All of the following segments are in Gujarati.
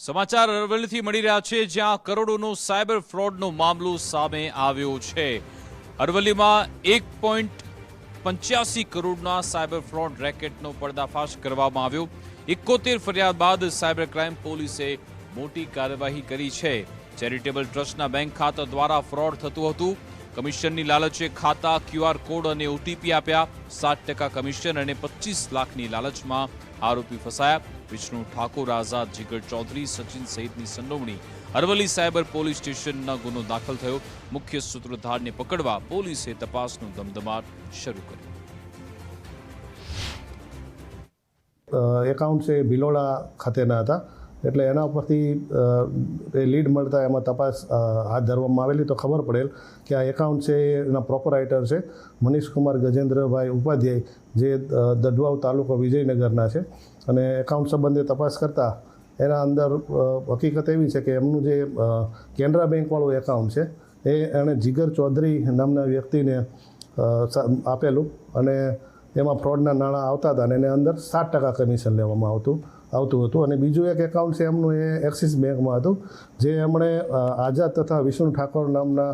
સમાચાર અરવલ્લીથી મળી રહ્યા છે, જ્યાં કરોડોનો સાયબર ફ્રોડનો મામલો સામે આવ્યો છે। અરવલ્લીમાં 1.85 કરોડના સાયબર ફ્રોડ રેકેટનો પર્દાફાશ કરવામાં આવ્યો। 71 ફરિયાદ બાદ સાયબર ક્રાઇમ પોલીસે મોટી કાર્યવાહી કરી છે। ચેરિટેબલ ટ્રસ્ટના બેંક ખાતા દ્વારા ફ્રોડ થતું હતું। કમિશનની લાલચે ખાતા, QR કોડ અને OTP આપ્યા। 7% કમિશન અને 25 લાખની લાલચમાં આરોપી ફસાયા। વિષ્ણુ ઠાકોર, આઝાદ, જીગર ચૌધરી, સચિન સહિતની સંડોવણી અરવલ્લી સાયબર પોલીસ સ્ટેશનના ગુનો દાખલ થયો। મુખ્ય સૂત્રધારને પકડવા પોલીસે તપાસનો ધમધમાટ શરૂ કર્યો। એકાઉન્ટ છે ભિલોડા ખાતેના હતા, એટલે એના પરથી લીડ મળતા એમાં તપાસ હાથ ધરવામાં આવેલી તો ખબર પડેલ કે આ એકાઉન્ટ છે એના પ્રોપરાઇટર છે મનીષકુમાર ગજેન્દ્રભાઈ ઉપાધ્યાય, જે દડવાવ તાલુકો વિજયનગરના છે। અને એકાઉન્ટ સંબંધે તપાસ કરતાં એના અંદર હકીકત એવી છે કે એમનું જે કેનરા બેંકવાળું એકાઉન્ટ છે એ એણે જીગર ચૌધરી નામના વ્યક્તિને આપેલું, અને એમાં ફ્રોડના નાણાં આવતા હતા અને એને અંદર 7% કમિશન લેવામાં આવતું હતું। અને બીજું એક એકાઉન્ટ છે એમનું, એ એક્સિસ બેંકમાં હતું, જે એમણે આઝાદ તથા વિષ્ણુ ઠાકોર નામના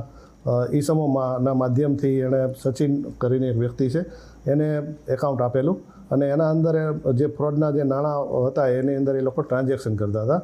ઈસમોના માધ્યમથી એણે સચિન કરીને એક વ્યક્તિ છે એને એકાઉન્ટ આપેલું, અને એના અંદર જે ફ્રોડના જે નાણાં હતા એની અંદર એ લોકો ટ્રાન્ઝેક્શન કરતા હતા।